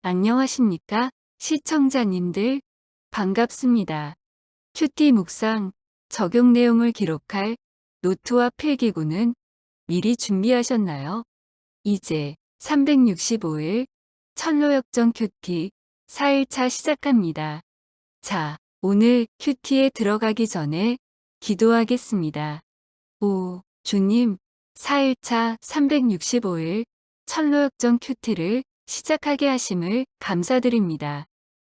안녕하십니까? 시청자님들, 반갑습니다. 큐티 묵상, 적용 내용을 기록할 노트와 필기구는 미리 준비하셨나요? 이제 365일 천로역정 큐티 4일차 시작합니다. 자, 오늘 큐티에 들어가기 전에 기도하겠습니다. 오, 주님, 4일차 365일 천로역정 큐티를 시작하게 하심을 감사드립니다.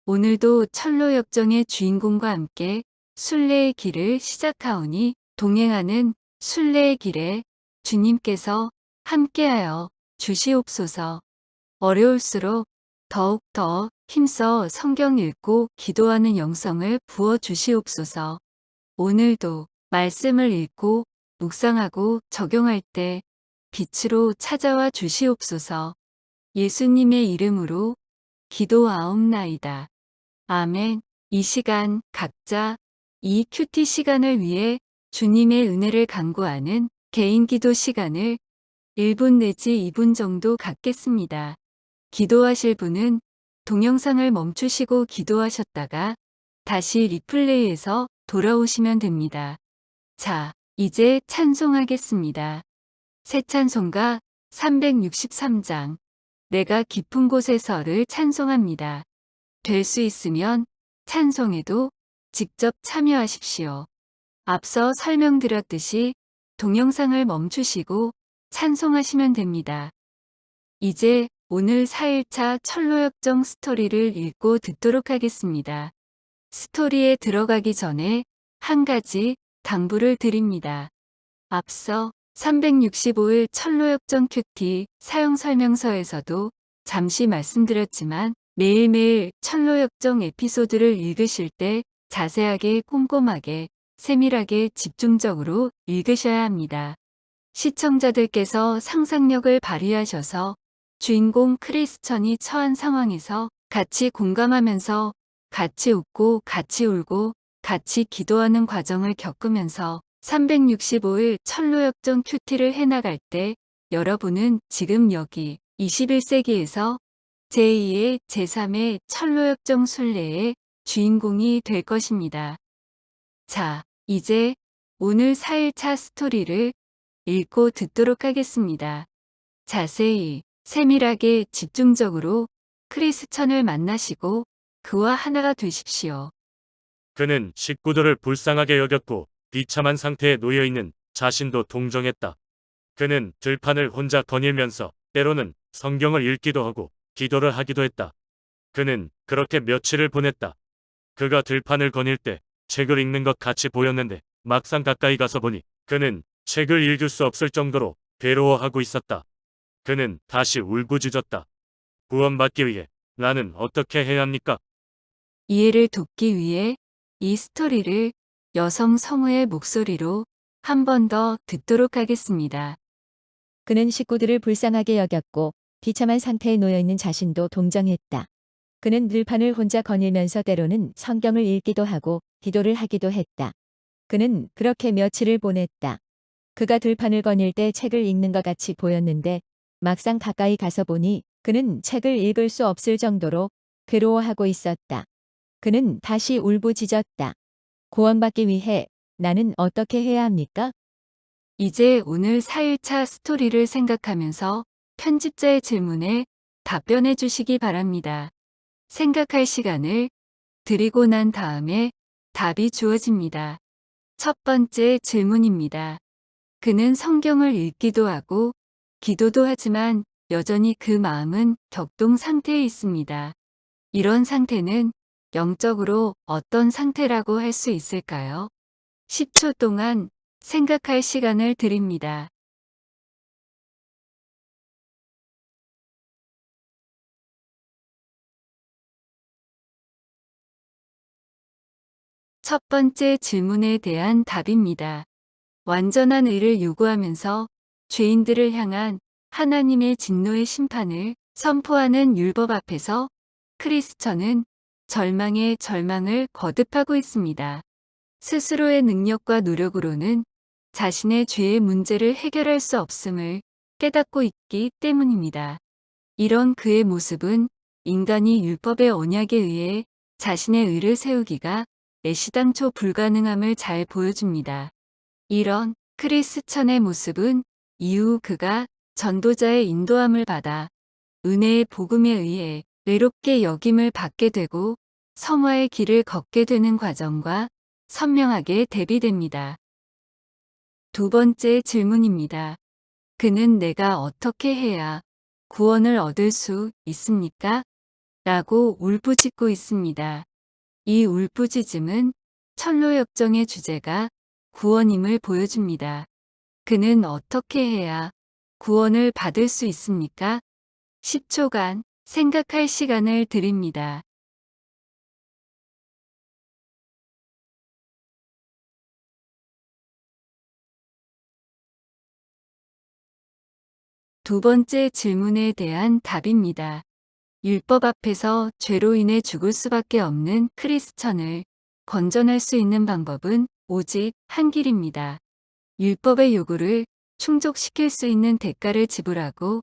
오늘도 천로역정의 주인공과 함께 순례의 길을 시작하오니 동행하는 순례의 길에 주님께서 함께하여 주시옵소서. 어려울수록 더욱더 힘써 성경 읽고 기도하는 영성을 부어 주시옵소서. 오늘도 말씀을 읽고 묵상하고 적용할 때 빛으로 찾아와 주시옵소서. 예수님의 이름으로 기도하옵나이다. 아멘. 이 시간 각자 이 큐티 시간을 위해 주님의 은혜를 간구하는 개인 기도 시간을 1분 내지 2분 정도 갖겠습니다. 기도하실 분은 동영상을 멈추시고 기도하셨다가 다시 리플레이에서 돌아오시면 됩니다. 자, 이제 찬송하겠습니다. 새 찬송가 363장 내가 깊은 곳에서를 찬송합니다. 될 수 있으면 찬송에도 직접 참여하십시오. 앞서 설명드렸듯이 동영상을 멈추시고 찬송하시면 됩니다. 이제 오늘 4일차 천로역정 스토리를 읽고 듣도록 하겠습니다. 스토리에 들어가기 전에 한 가지 당부를 드립니다. 앞서 365일 천로역정 큐티 사용 설명서에서도 잠시 말씀드렸지만 매일매일 천로역정 에피소드를 읽으실 때 자세하게 꼼꼼하게 세밀하게 집중적으로 읽으셔야 합니다. 시청자들께서 상상력을 발휘하셔서 주인공 크리스천이 처한 상황에서 같이 공감하면서 같이 웃고 같이 울고 같이 기도하는 과정을 겪으면서 365일 천로역정 큐티를 해나갈 때 여러분은 지금 여기 21세기에서 제2의 제3의 천로역정 순례의 주인공이 될 것입니다. 자, 이제 오늘 4일차 스토리를 읽고 듣도록 하겠습니다. 자세히, 세밀하게 집중적으로 크리스천을 만나시고 그와 하나가 되십시오. 그는 식구들을 불쌍하게 여겼고 비참한 상태에 놓여있는 자신도 동정했다. 그는 들판을 혼자 거닐면서 때로는 성경을 읽기도 하고 기도를 하기도 했다. 그는 그렇게 며칠을 보냈다. 그가 들판을 거닐 때 책을 읽는 것 같이 보였는데 막상 가까이 가서 보니 그는 책을 읽을 수 없을 정도로 괴로워하고 있었다. 그는 다시 울부짖었다. 구원받기 위해 나는 어떻게 해야 합니까? 이해를 돕기 위해 이 스토리를 여성 성우의 목소리로 한 번 더 듣도록 하겠습니다. 그는 식구들을 불쌍하게 여겼고 비참한 상태에 놓여있는 자신도 동정했다. 그는 들판을 혼자 거닐면서 때로는 성경을 읽기도 하고 기도를 하기도 했다. 그는 그렇게 며칠을 보냈다. 그가 들판을 거닐 때 책을 읽는 것 같이 보였는데 막상 가까이 가서 보니 그는 책을 읽을 수 없을 정도로 괴로워하고 있었다. 그는 다시 울부짖었다. 구원받기 위해 나는 어떻게 해야 합니까? 이제 오늘 4일차 스토리를 생각하면서 편집자의 질문에 답변해 주시기 바랍니다. 생각할 시간을 드리고 난 다음에 답이 주어집니다. 첫 번째 질문입니다. 그는 성경을 읽기도 하고 기도도 하지만 여전히 그 마음은 격동 상태에 있습니다. 이런 상태는 영적으로 어떤 상태라고 할 수 있을까요? 10초 동안 생각할 시간을 드립니다. 첫 번째 질문에 대한 답입니다. 완전한 의를 요구하면서 죄인들을 향한 하나님의 진노의 심판을 선포하는 율법 앞에서 크리스천은 절망의 절망을 거듭하고 있습니다. 스스로의 능력과 노력으로는 자신의 죄의 문제를 해결할 수 없음을 깨닫고 있기 때문입니다. 이런 그의 모습은 인간이 율법의 언약에 의해 자신의 의를 세우기가 애시당초 불가능함을 잘 보여줍니다. 이런 크리스천의 모습은 이후 그가 전도자의 인도함을 받아 은혜의 복음에 의해 외롭게 여김을 받게 되고 성화의 길을 걷게 되는 과정과 선명하게 대비됩니다. 두 번째 질문입니다. 그는 내가 어떻게 해야 구원을 얻을 수 있습니까? 라고 울부짖고 있습니다. 이 울부짖음은 철로역정의 주제가 구원임을 보여줍니다. 그는 어떻게 해야 구원을 받을 수 있습니까? 10초간 생각할 시간을 드립니다. 두 번째 질문에 대한 답입니다. 율법 앞에서 죄로 인해 죽을 수밖에 없는 크리스천을 건전할 수 있는 방법은 오직 한 길입니다. 율법의 요구를 충족시킬 수 있는 대가를 지불하고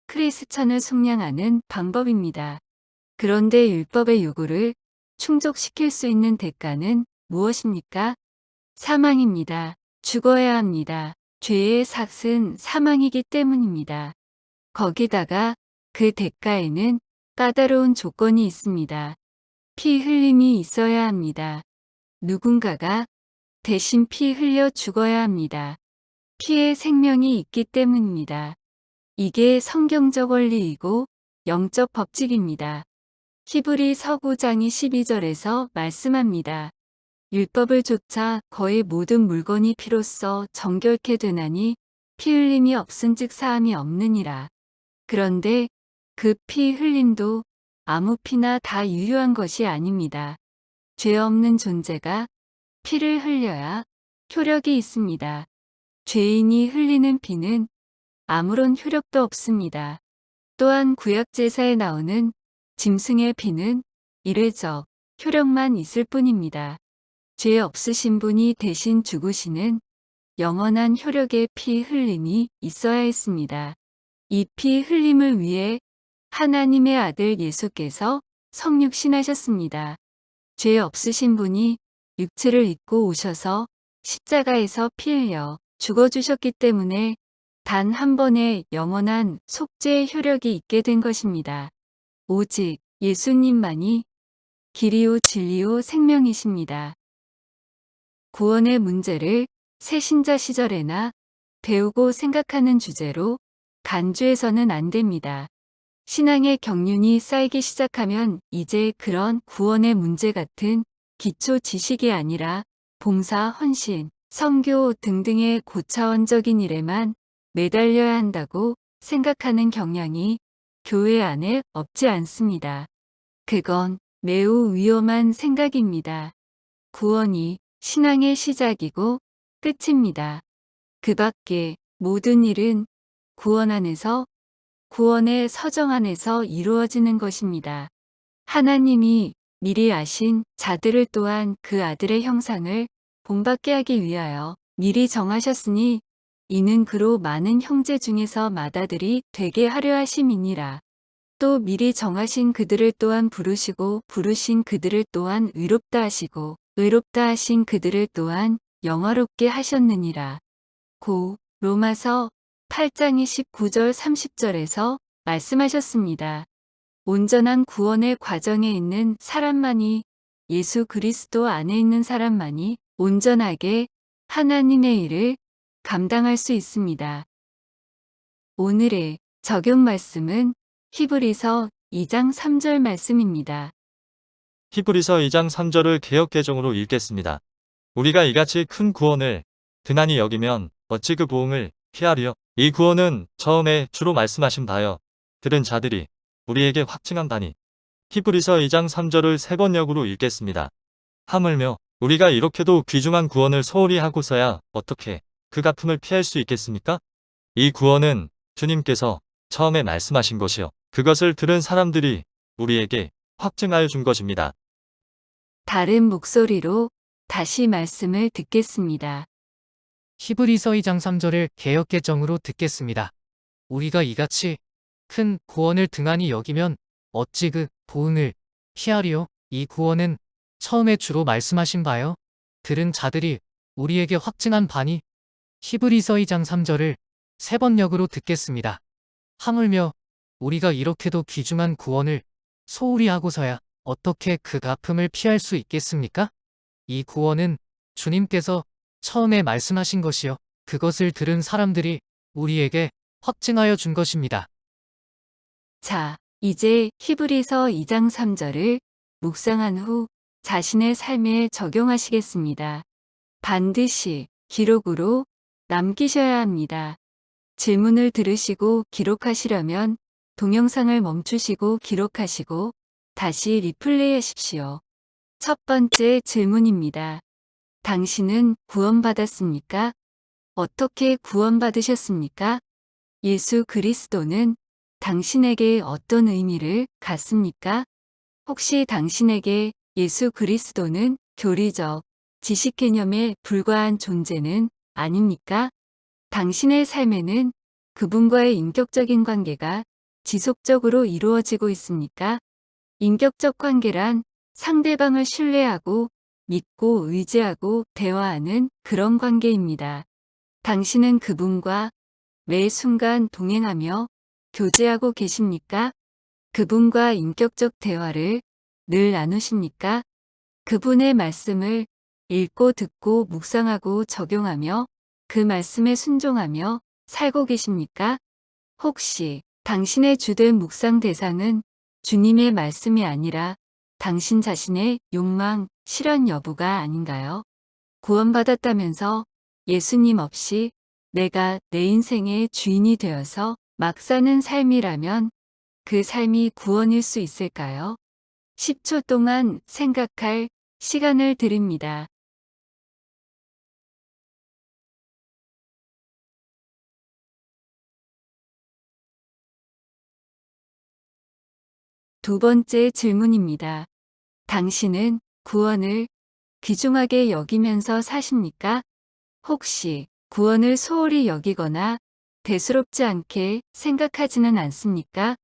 크리스천을 속량하는 방법입니다. 그런데 율법의 요구를 충족시킬 수 있는 대가는 무엇입니까? 사망입니다. 죽어야 합니다. 죄의 삭은 사망이기 때문입니다. 거기다가 그 대가에는 까다로운 조건이 있습니다. 피 흘림이 있어야 합니다. 누군가가 대신 피 흘려 죽어야 합니다. 피에 생명이 있기 때문입니다. 이게 성경적 원리이고 영적 법칙입니다. 히브리서 9장 12절에서 말씀합니다. 율법을 좇아 거의 모든 물건이 피로써 정결케 되나니 피 흘림이 없은즉 사함이 없느니라. 그런데 그 피 흘림도 아무 피나 다 유효한 것이 아닙니다. 죄 없는 존재가 피를 흘려야 효력이 있습니다. 죄인이 흘리는 피는 아무런 효력도 없습니다. 또한 구약 제사에 나오는 짐승의 피는 이례적 효력만 있을 뿐입니다. 죄 없으신 분이 대신 죽으시는 영원한 효력의 피 흘림이 있어야 했습니다. 이 피 흘림을 위해 하나님의 아들 예수께서 성육신하셨습니다. 죄 없으신 분이 육체를 입고 오셔서 십자가에서 피 흘려 죽어주셨기 때문에 단 한 번의 영원한 속죄의 효력이 있게 된 것입니다. 오직 예수님만이 길이요 진리요 생명이십니다. 구원의 문제를 새신자 시절에나 배우고 생각하는 주제로 간주해서는 안 됩니다. 신앙의 경륜이 쌓이기 시작하면 이제 그런 구원의 문제 같은 기초 지식이 아니라 봉사, 헌신, 선교 등등의 고차원적인 일에만 매달려야 한다고 생각하는 경향이 교회 안에 없지 않습니다. 그건 매우 위험한 생각입니다. 구원이 신앙의 시작이고 끝입니다. 그 밖에 모든 일은 구원 안에서, 구원의 서정 안에서 이루어지는 것입니다. 하나님이 미리 아신 자들을 또한 그 아들의 형상을 본받게 하기 위하여 미리 정하셨으니 이는 그로 많은 형제 중에서 맏아들이 되게 하려 하심이니라. 또 미리 정하신 그들을 또한 부르시고 부르신 그들을 또한 의롭다 하시고 의롭다 하신 그들을 또한 영화롭게 하셨느니라. 고 로마서 8장 29절 30절에서 말씀하셨습니다. 온전한 구원의 과정에 있는 사람만이, 예수 그리스도 안에 있는 사람만이 온전하게 하나님의 일을 감당할 수 있습니다. 오늘의 적용 말씀은 히브리서 2장 3절 말씀입니다. 히브리서 2장 3절을 개역개정으로 읽겠습니다. 우리가 이같이 큰 구원을 등한히 여기면 어찌 그 보응을 피하리요. 이 구원은 처음에 주로 말씀하신 바여 들은 자들이 우리에게 확증한 바니. 히브리서 2장 3절을 3번 역으로 읽겠습니다. 하물며 우리가 이렇게도 귀중한 구원을 소홀히 하고서야 어떻게 그 갚음을 피할 수 있겠습니까? 이 구원은 주님께서 처음에 말씀하신 것이요. 그것을 들은 사람들이 우리에게 확증하여 준 것입니다. 다른 목소리로 다시 말씀을 듣겠습니다. 히브리서 2장 3절을 개역개정으로 듣겠습니다. 우리가 이같이 큰 구원을 등한히 여기면 어찌 그 보응을 피하리요? 이 구원은 처음에 주로 말씀하신 바요. 들은 자들이 우리에게 확증한 바니. 히브리서 2장 3절을 세 번역으로 듣겠습니다. 하물며 우리가 이렇게도 귀중한 구원을 소홀히 하고서야 어떻게 그 갚음을 피할 수 있겠습니까? 이 구원은 주님께서 처음에 말씀하신 것이요. 그것을 들은 사람들이 우리에게 확증하여 준 것입니다. 자, 이제 히브리서 2장 3절을 묵상한 후 자신의 삶에 적용하시겠습니다. 반드시 기록으로 남기셔야 합니다. 질문을 들으시고 기록하시려면 동영상을 멈추시고 기록하시고 다시 리플레이 하십시오. 첫 번째 질문입니다. 당신은 구원받았습니까? 어떻게 구원받으셨습니까? 예수 그리스도는 당신에게 어떤 의미를 갖습니까? 혹시 당신에게 예수 그리스도는 교리적, 지식 개념에 불과한 존재는 아닙니까? 당신의 삶에는 그분과의 인격적인 관계가 지속적으로 이루어지고 있습니까? 인격적 관계란 상대방을 신뢰하고 믿고 의지하고 대화하는 그런 관계입니다. 당신은 그분과 매 순간 동행하며 교제하고 계십니까? 그분과 인격적 대화를 늘 나누십니까? 그분의 말씀을 읽고 듣고 묵상하고 적용하며 그 말씀에 순종하며 살고 계십니까? 혹시 당신의 주된 묵상 대상은 주님의 말씀이 아니라 당신 자신의 욕망, 실현 여부가 아닌가요? 구원받았다면서 예수님 없이 내가 내 인생의 주인이 되어서 막 사는 삶이라면 그 삶이 구원일 수 있을까요? 10초 동안 생각할 시간을 드립니다. 두 번째 질문입니다. 당신은 구원을 귀중하게 여기면서 사십니까? 혹시 구원을 소홀히 여기거나 대수롭지 않게 생각하지는 않습니까?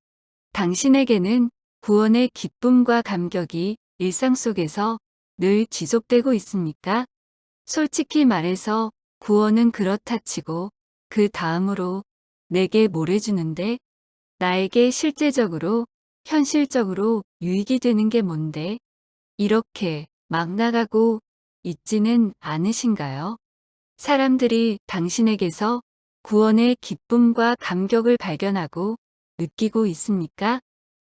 당신에게는 구원의 기쁨과 감격이 일상 속에서 늘 지속되고 있습니까? 솔직히 말해서 구원은 그렇다 치고 그 다음으로 내게 뭘 해주는데 나에게 실제적으로 현실적으로 유익이 되는 게 뭔데 이렇게 막 나가고 있지는 않으신가요? 사람들이 당신에게서 구원의 기쁨과 감격을 발견하고 느끼고 있습니까?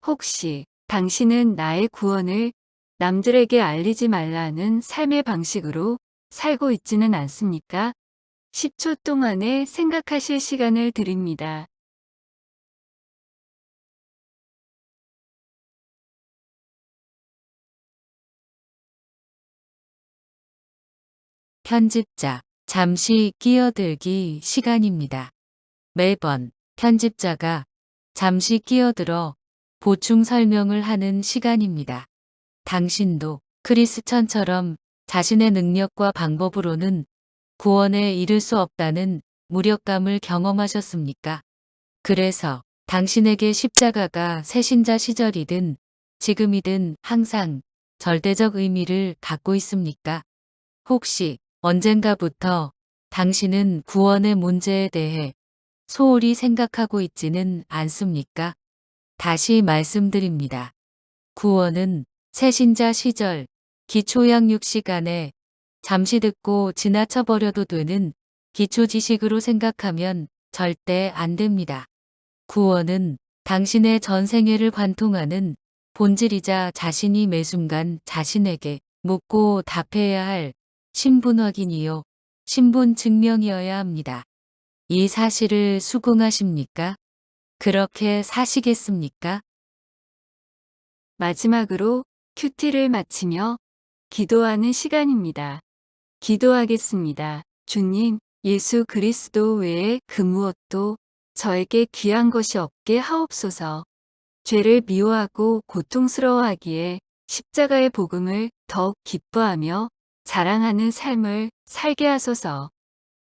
혹시 당신은 나의 구원을 남들에게 알리지 말라는 삶의 방식으로 살고 있지는 않습니까? 10초 동안에 생각하실 시간을 드립니다. 편집자, 잠시 끼어들기 시간입니다. 매번 편집자가 잠시 끼어들어 보충 설명을 하는 시간입니다. 당신도 크리스천처럼 자신의 능력과 방법으로는 구원에 이를 수 없다는 무력감을 경험하셨습니까? 그래서 당신에게 십자가가 새신자 시절이든 지금이든 항상 절대적 의미를 갖고 있습니까? 혹시 언젠가부터 당신은 구원의 문제에 대해 소홀히 생각하고 있지는 않습니까? 다시 말씀드립니다. 구원은 새신자 시절 기초양육 시간에 잠시 듣고 지나쳐버려도 되는 기초 지식으로 생각하면 절대 안 됩니다. 구원은 당신의 전생애를 관통하는 본질이자 자신이 매 순간 자신에게 묻고 답해야 할 신분 확인이요. 신분 증명이어야 합니다. 이 사실을 수긍하십니까? 그렇게 사시겠습니까? 마지막으로 큐티를 마치며 기도하는 시간입니다. 기도하겠습니다. 주님, 예수 그리스도 외에 그 무엇도 저에게 귀한 것이 없게 하옵소서. 죄를 미워하고 고통스러워하기에 십자가의 복음을 더욱 기뻐하며 자랑하는 삶을 살게 하소서.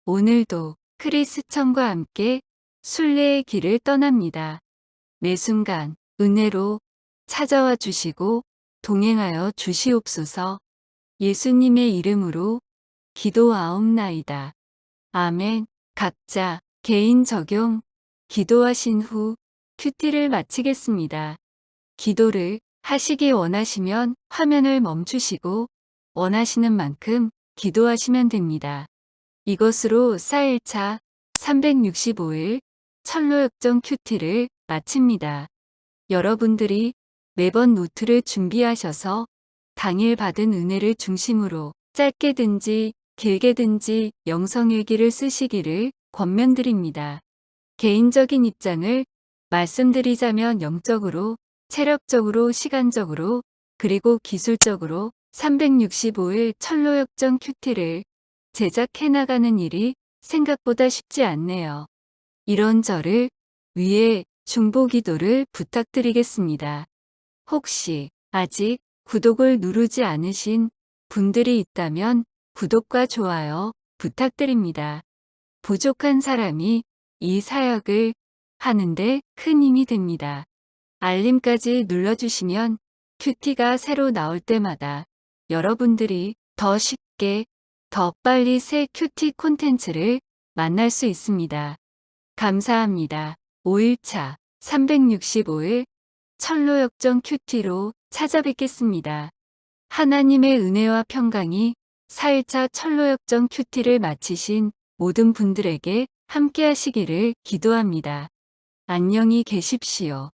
오늘도 크리스천과 함께 순례의 길을 떠납니다. 매 순간 은혜로 찾아와 주시고 동행하여 주시옵소서. 예수님의 이름으로 기도하옵나이다. 아멘. 각자 개인 적용 기도하신 후 큐티를 마치겠습니다. 기도를 하시기 원하시면 화면을 멈추시고 원하시는 만큼 기도하시면 됩니다. 이것으로 4일차 365일 철로역정 큐티를 마칩니다. 여러분들이 매번 노트를 준비하셔서 당일 받은 은혜를 중심으로 짧게든지 길게든지 영성일기를 쓰시기를 권면드립니다. 개인적인 입장을 말씀드리자면 영적으로, 체력적으로, 시간적으로, 그리고 기술적으로 365일 철로역정 큐티를 제작해 나가는 일이 생각보다 쉽지 않네요. 이런 저를 위해 중보기도를 부탁드리겠습니다. 혹시 아직 구독을 누르지 않으신 분들이 있다면 구독과 좋아요 부탁드립니다. 부족한 사람이 이 사역을 하는데 큰 힘이 됩니다. 알림까지 눌러주시면 큐티가 새로 나올 때마다 여러분들이 더 쉽게, 더 빨리 새 큐티 콘텐츠를 만날 수 있습니다. 감사합니다. 5일차 365일 철로역정 큐티로 찾아뵙겠습니다. 하나님의 은혜와 평강이 4일차 철로역정 큐티를 마치신 모든 분들에게 함께 하시기를 기도합니다. 안녕히 계십시오.